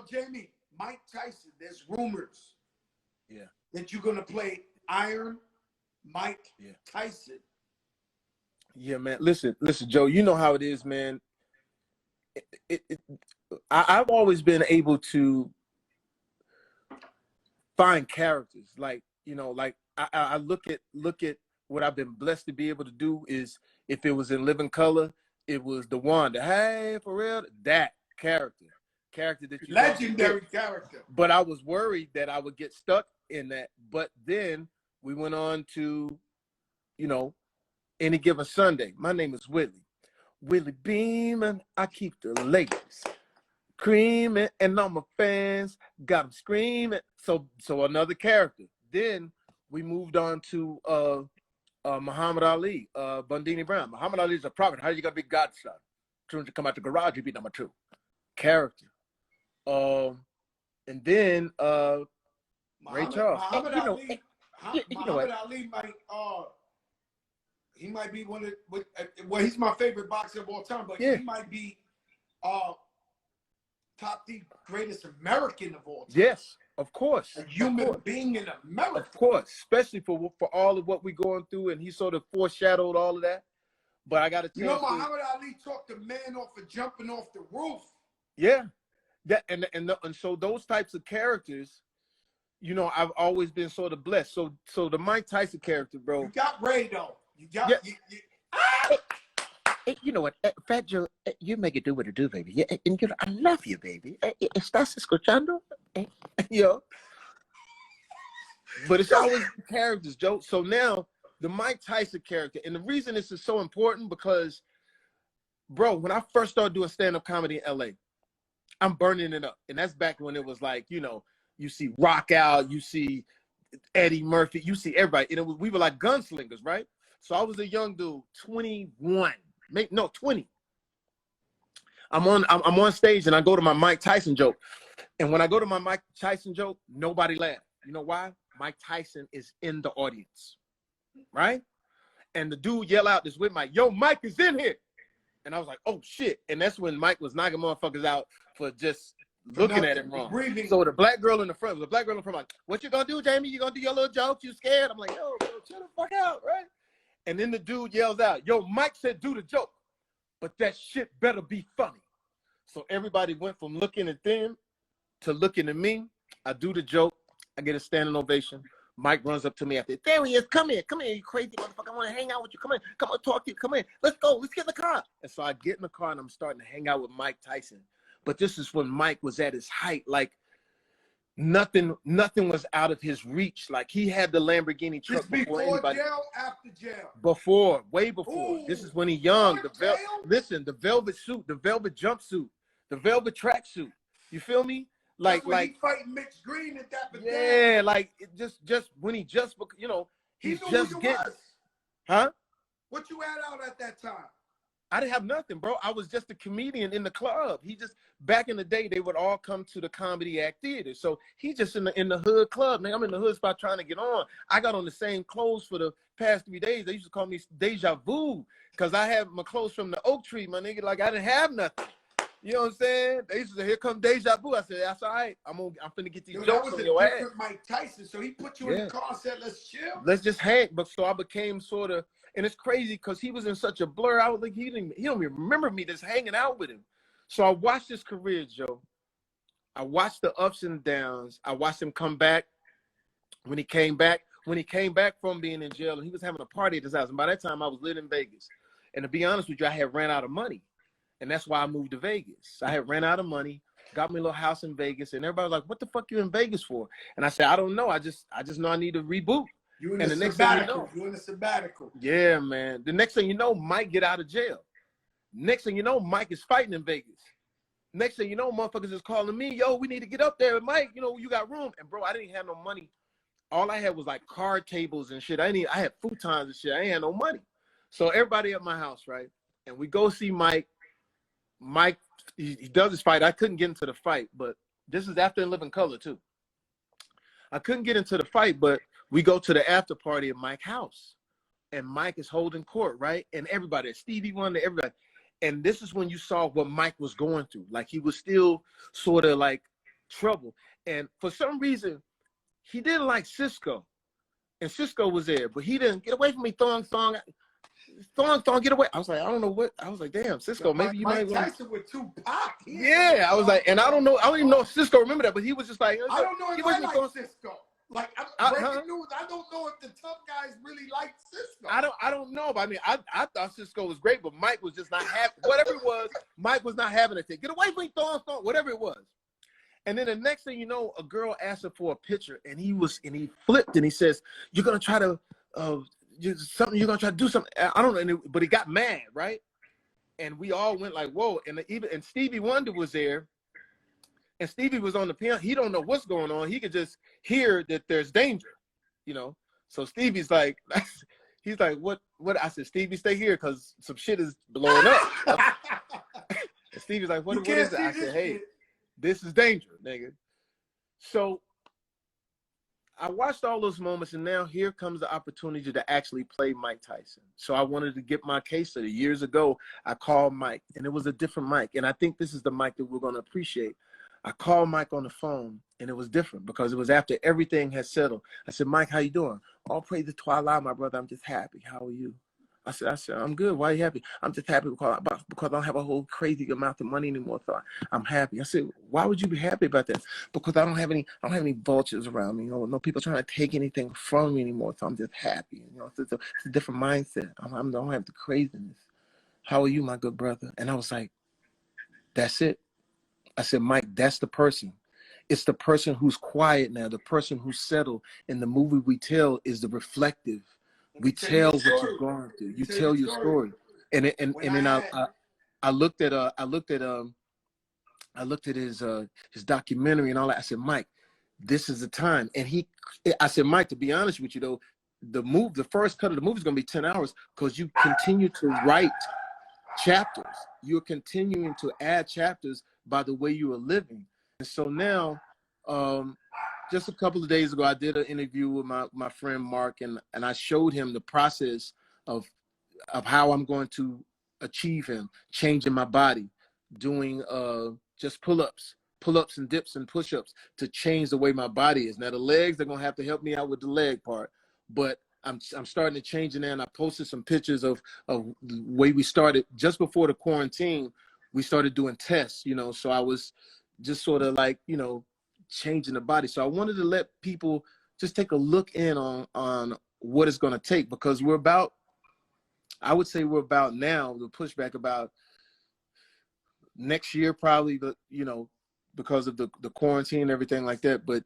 Yo, Jamie, Mike Tyson, there's rumors Yeah. that you're going to play Iron Mike Tyson. Yeah, man. Listen, Joe, you know how it is, man. I've always been able to find characters. Like, you know, like I look at what I've been blessed to be able to do is, if it was in living color, it was the Wanda. Hey, for real, that character that you legendary character. But I was worried that I would get stuck in that. But then we went on to, you know, Any Given Sunday. My name is Willie Beeman. I keep the ladies creaming, and all my fans got them screaming. So another character. Then we moved on to Muhammad Ali, Bundini Brown. Muhammad Ali is a prophet. How you gonna be God's son? As soon as you come out the garage, you be number 2 character. And then Ray Charles. Muhammad Ali might he might be one of well, he's my favorite boxer of all time, but he might be top the greatest American of all time. Yes, of course. A human being in America. Of course, especially for all of what we're going through, and he sort of foreshadowed all of that. But I got to tell you, Muhammad Ali talked a man off of jumping off the roof. Yeah, that and so those types of characters, you know, I've always been sort of blessed. So the Mike Tyson character, bro. You got Ray though. You got you know what, Fat Joe, you make it do what it do, baby. Yeah, and you know, I love you, baby. ¿Estás escuchando? Yo. But it's always characters, Joe. So now the Mike Tyson character, and the reason this is so important because, bro, when I first started doing stand-up comedy in LA, I'm burning it up. And that's back when it was like, you know, you see Rock Out, you see Eddie Murphy, you see everybody. And we were like gunslingers, right? So I was a young dude, 21, 20. I'm on stage and I go to my Mike Tyson joke. And when I go to my Mike Tyson joke, nobody laughed. You know why? Mike Tyson is in the audience, right? And the dude yell out this with Mike, yo, Mike is in here. And I was like, oh shit. And that's when Mike was knocking motherfuckers out for just looking at him wrong. Breathing. So the black girl in the front, like, what you gonna do, Jamie? You gonna do your little jokes? You scared? I'm like, yo, bro, chill the fuck out, right? And then the dude yells out, yo, Mike said do the joke, but that shit better be funny. So everybody went from looking at them to looking at me. I do the joke. I get a standing ovation. Mike runs up to me after, there he is, come here, you crazy motherfucker, I want to hang out with you, come on, talk to you, come in, let's go, let's get in the car. And so I get in the car and I'm starting to hang out with Mike Tyson. But this is when Mike was at his height, like nothing was out of his reach. Like he had the Lamborghini truck before anybody. Jail, after jail? Before, way before. Ooh, this is when he young. Listen, the velvet suit, the velvet jumpsuit, the velvet tracksuit. You feel me? Like he fighting mixed green at that. Yeah, like it just when he just, you know, he he's knew just who you getting. was. Huh? What you had out at that time? I didn't have nothing, bro. I was just a comedian in the club. He just, back in the day, they would all come to the Comedy Act Theater. So he just in the hood club. Man, I'm in the hood spot trying to get on. I got on the same clothes for the past 3 days. They used to call me Deja Vu because I had my clothes from the Oak Tree, my nigga. Like I didn't have nothing. You know what I'm saying? They used to say, here come Deja Vu. I said, that's all right. I'm finna get these jokes on your ass. Mike Tyson. So he put you in the car and said, let's chill. Let's just hang. But so I became sort of, and it's crazy because he was in such a blur. I was like, he don't even remember me just hanging out with him. So I watched his career, Joe. I watched the ups and downs. I watched him come back. When he came back from being in jail, and he was having a party at his house. And by that time, I was living in Vegas. And to be honest with you, I had ran out of money. And that's why I moved to Vegas. I had ran out of money, got me a little house in Vegas, and everybody was like, what the fuck you in Vegas for? And I said, I don't know. I just know I need to reboot. You in the sabbatical. You in the sabbatical. Yeah, man. The next thing you know, Mike get out of jail. Next thing you know, Mike is fighting in Vegas. Next thing you know, motherfuckers is calling me, yo, we need to get up there. Mike, you know, you got room. And bro, I didn't have no money. All I had was like card tables and shit. I had futons and shit. I ain't had no money. So everybody at my house, right? And we go see Mike. Mike, he does his fight. I couldn't get into the fight, but this is after In Living Color too. I couldn't get into the fight, but we go to the after party at Mike's house, and Mike is holding court, right? And everybody, Stevie Wonder, everybody. And this is when you saw what Mike was going through. Like he was still sort of like trouble. And for some reason, he didn't like Cisco. And Cisco was there, but he didn't. Get away from me, Thong, get away. I was like, I don't know what. I was like, damn, Cisco, maybe you might. Mike Tyson with Tupac. Yeah, I was like, and I don't know. I don't even know if Cisco remember that, but he was just like, I don't know if I like Cisco. Like, breaking news, I don't know if the tough guys really like Cisco. I don't know. But I mean, I thought Cisco was great, but Mike was just not happy. Whatever it was, Mike was not having it. Get away from me, Thong, whatever it was. And then the next thing you know, a girl asked him for a picture, and he flipped, and he says, "You're gonna try to you're gonna try to do something." I don't know, but he got mad, right? And we all went like, "Whoa!" And Stevie Wonder was there. And Stevie was on the piano. He don't know what's going on. He could just hear that there's danger, you know. So Stevie's like, he's like, what? I said, Stevie, stay here because some shit is blowing up. And Stevie's like, what is it? I said, hey, this is danger, nigga. So I watched all those moments, and now here comes the opportunity to actually play Mike Tyson. So I wanted to get my case study. Years ago, I called Mike, and it was a different Mike. And I think this is the Mike that we're going to appreciate. I called Mike on the phone, and it was different because it was after everything had settled. I said, Mike, how you doing? All praise to Allah, my brother. I'm just happy. How are you? I said, I'm good. Why are you happy? I'm just happy because I don't have a whole crazy amount of money anymore. So I'm happy. I said, why would you be happy about that? Because I don't have any vultures around me. No people trying to take anything from me anymore. So I'm just happy. You know, it's a different mindset. I don't have the craziness. How are you, my good brother? And I was like, that's it. I said, Mike, that's the person. It's the person who's quiet now, the person who's settled. And the movie we tell is the reflective. We tell what you're going through. You tell your story. And then I looked at his documentary and all that. I said, Mike, this is the time. And I said, Mike, to be honest with you though, the first cut of the movie is gonna be 10 hours because you continue to write chapters. You're continuing to add chapters by the way you are living. And so now, just a couple of days ago, I did an interview with my friend Mark, and I showed him the process of how I'm going to achieve him, changing my body, doing just pull-ups and dips and push-ups to change the way my body is. Now the legs, they're gonna have to help me out with the leg part, but I'm starting to change it now. And I posted some pictures of the way we started just before the quarantine. We started doing tests, you know, so I was just sort of like, you know, changing the body. So I wanted to let people just take a look in on what it's going to take, because I would say we're about now, the pushback about next year, probably, you know, because of the quarantine and everything like that. But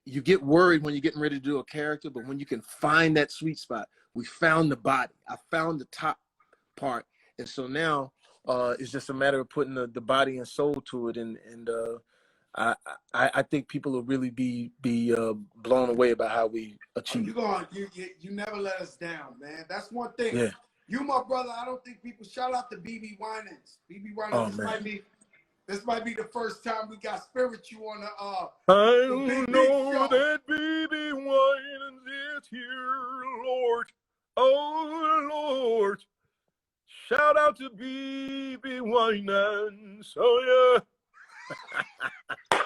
you get worried when you're getting ready to do a character, but when you can find that sweet spot, we found the body. I found the top part. And so now it's just a matter of putting the body and soul to it. And I think people will really be blown away about how we achieve. You never let us down, man. That's one thing. Yeah. You, my brother, I don't think people shout out to BB Winans. BB Winans, this might be the first time we got Spirit You on the I know that BB Winans is here, Lord. Oh Lord. Shout out to BB Winans. Oh yeah.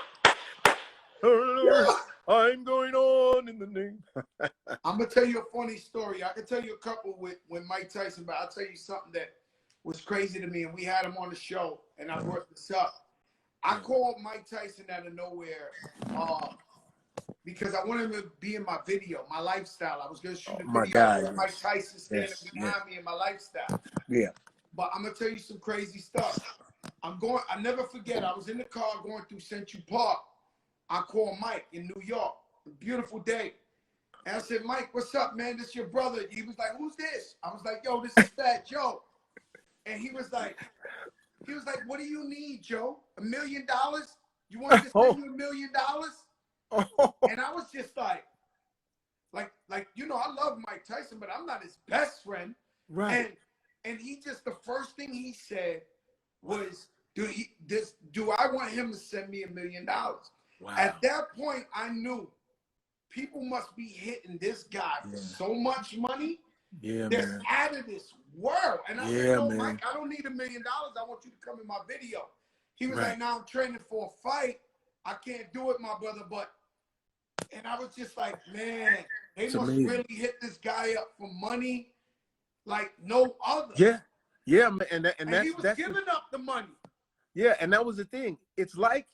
Oh, Lord, I'm going on in the name. I'm gonna tell you a funny story. I can tell you a couple with Mike Tyson, but I'll tell you something that was crazy to me, and we had him on the show, and I brought this up. I called Mike Tyson out of nowhere because I wanted him to be in my video, my lifestyle. I was gonna shoot a video with Mike Tyson standing behind me in my lifestyle. Yeah. But I'm gonna tell you some crazy stuff. I never forget, I was in the car going through Central Park. I called Mike in New York. A beautiful day. And I said, Mike, what's up, man? This your brother. He was like, who's this? I was like, yo, this is Fat Joe. And he was like, what do you need, Joe? $1 million? You want me to send you $1 million? And I was just like, you know, I love Mike Tyson, but I'm not his best friend. Right. And he just, the first thing he said was, do I want him to send me $1 million? Wow. At that point, I knew people must be hitting this guy for so much money. Yeah, They're out of this world. And I said, no, man. Mike, I don't need $1 million. I want you to come in my video. He was like, now I'm training for a fight. I can't do it, my brother. And I was just like, man, they It's must amazing. really hit this guy up for money like no other. Yeah, man. And he was giving up the money. Yeah, and that was the thing. It's like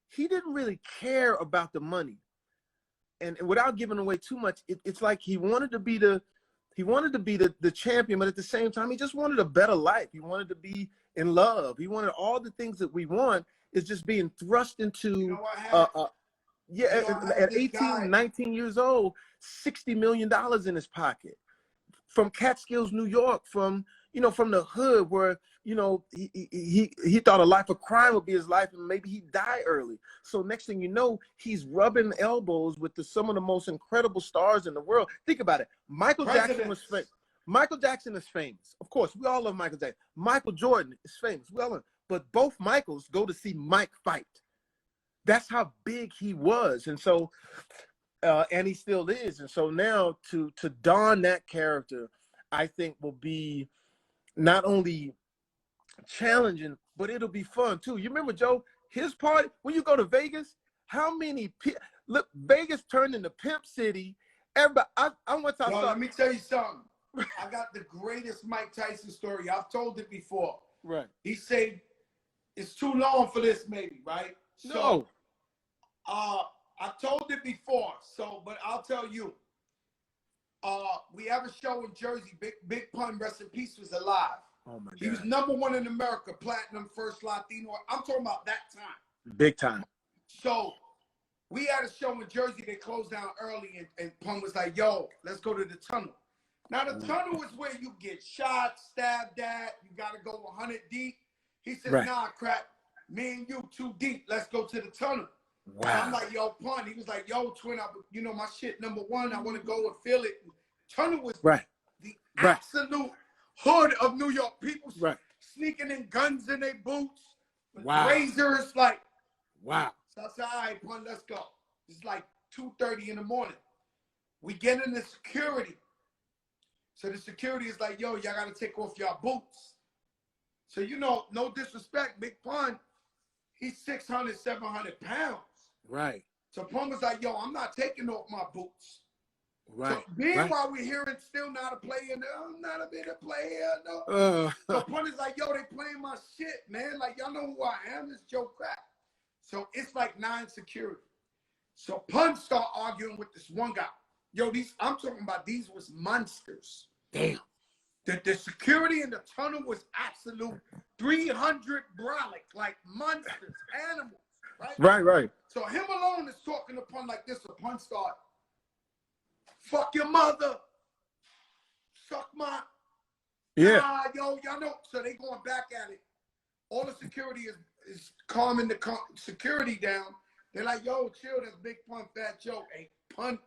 he didn't really care about the money. And without giving away too much, it's like he wanted to be the champion, but at the same time, he just wanted a better life. He wanted to be in love. He wanted all the things that we want is just being thrust into, at 18, 19 years old, $60 million in his pocket from Catskills, New York, from the hood where, he thought a life of crime would be his life and maybe he'd die early. So next thing you know, he's rubbing elbows with some of the most incredible stars in the world. Think about it. Michael Jackson was famous. Michael Jackson is famous. Of course, we all love Michael Jackson. Michael Jordan is famous. We all love him. But both Michaels go to see Mike fight. That's how big he was. And so, and he still is. And so now to don that character, I think will be not only challenging, but it'll be fun too. You remember, Joe, his party, when you go to Vegas, how many look, Vegas turned into Pimp City. Everybody, let me tell you something. I got the greatest Mike Tyson story. I've told it before. Right. He said it's too long for this, maybe, right? No. So I told it before, but I'll tell you. We have a show in Jersey, Big Pun, rest in peace, was alive. Oh my God. He was #1 in America, platinum, first Latino. I'm talking about that time. Big time. So we had a show in Jersey. They closed down early, and Pun was like, yo, let's go to the tunnel. Now, the tunnel is where you get shot, stabbed at. You got to go 100 deep. He says, nah, crap. Me and you too deep. Let's go to the tunnel. Wow. And I'm like, yo, Pun. He was like, yo, twin, my shit #1. I want to go and feel it. Tunnel was the absolute hood of New York. People sneaking in guns in their boots, razors, like. Wow. So I said, all right, Pun, let's go. It's like 2:30 in the morning. We get in the security. So the security is like, yo, y'all got to take off your boots. So, no disrespect, Big Pun, he's 600, 700 pounds. Right. So Pun was like, yo, I'm not taking off my boots. Right. So while we're hearing still not a player, no, I'm not a bit of player, no. So Pun is like, yo, they playing my shit, man. Like, y'all know who I am. It's Joe Crack. So it's like 9 security. So Pun start arguing with this one guy. Yo, I'm talking about these was monsters. Damn. The security in the tunnel was absolute 300 brolic, like monsters, animals, right? Right. So him alone is talking to Pun like this. So Pun start, fuck your mother, suck my, nah, yo, y'all know. So they going back at it. All the security is calming the security down. They're like, yo, chill, that's Big Pun, Fat Joe. Hey, Pun,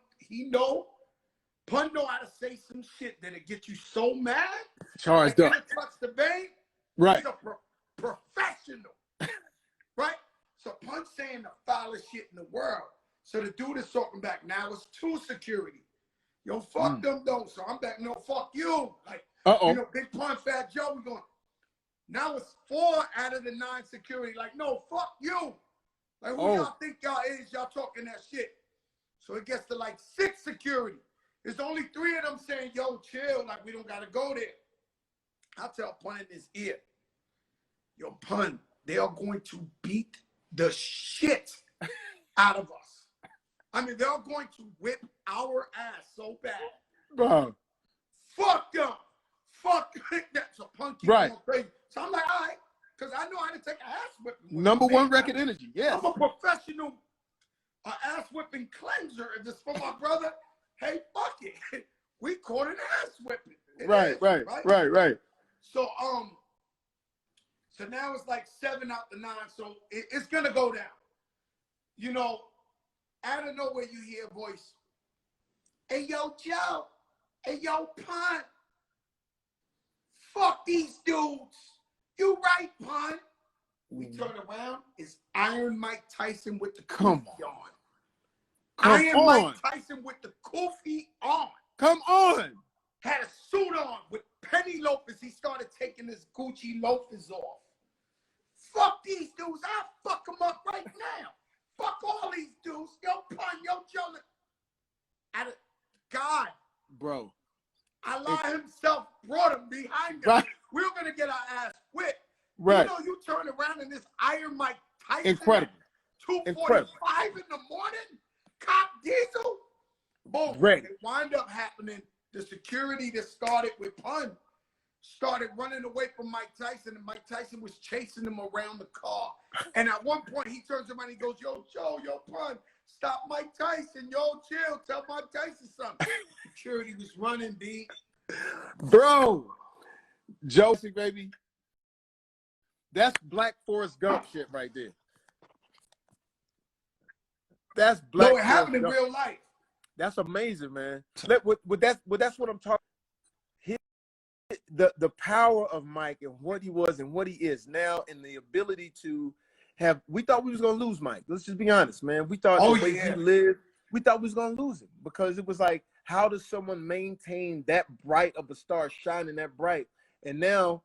Pun know how to say some shit that'll get you so mad. Charged up. Touch the vein. Right. He's a professional. Right? So Pun saying the foulest shit in the world. So the dude is talking back. Now it's 2 security. Yo, fuck them though. So I'm back, no, fuck you. Like, Big Pun, Fat Joe, we going. Now it's 4 out of the 9 security. Like, no, fuck you. Like, who y'all think y'all is? Y'all talking that shit. So it gets to like 6 security. There's only 3 of them saying, yo, chill. Like, we don't got to go there. I tell Pun in his ear, yo, Pun, they are going to beat the shit out of us. I mean, they're going to whip our ass so bad. Bro. Fuck them. Fuck that. So Pun keeps going crazy. So I'm like, all right, because I know how to take an ass whipping. #1 record energy, yeah. I'm a professional ass whipping cleanser. If it's for my brother, hey, fuck it. We caught an ass whipping. Right. So so now it's like 7 out the 9. So it's gonna go down. Out of nowhere you hear a voice. Hey, yo, Joe. Hey, yo, Pun. Fuck these dudes. You right, Pun. We turn around. It's Iron Mike Tyson with the kufi on. Iron Mike Tyson with the kufi on. Come on. Had a suit on with penny loafers. He started taking his Gucci loafers off. Fuck these dudes. I'll fuck them up right now. Fuck all these dudes. Yo, Pun, yo, Joe. God. Bro. Allah himself brought him behind us. Right. We were going to get our ass whipped. Right. You know, you turn around in this Iron Mike Tyson. Incredible. At 2:45 in the morning. Cop Diesel. Boom. Ready. It wind up happening. The security that started with Pun started running away from Mike Tyson, and Mike Tyson was chasing him around the car. And at one point, he turns around and he goes, yo, Joe, yo, Pun, stop Mike Tyson. Yo, chill. Tell Mike Tyson something. Security was running, B. Bro. Josie, baby. That's Black Forrest Gump shit right there. That's Black No, it happened in Gump. real life. That's amazing, man. That's what I'm talking. The power of Mike and what he was and what he is now, and the ability to have. We thought we was gonna lose Mike. Let's just be honest, man. We thought the way he lived, we thought we was gonna lose him, because it was like, how does someone maintain that bright of a star shining that bright? And now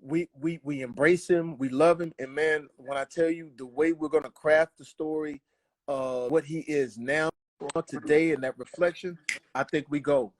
we embrace him, we love him, and man, when I tell you the way we're gonna craft the story of what he is now today and that reflection, I think we go.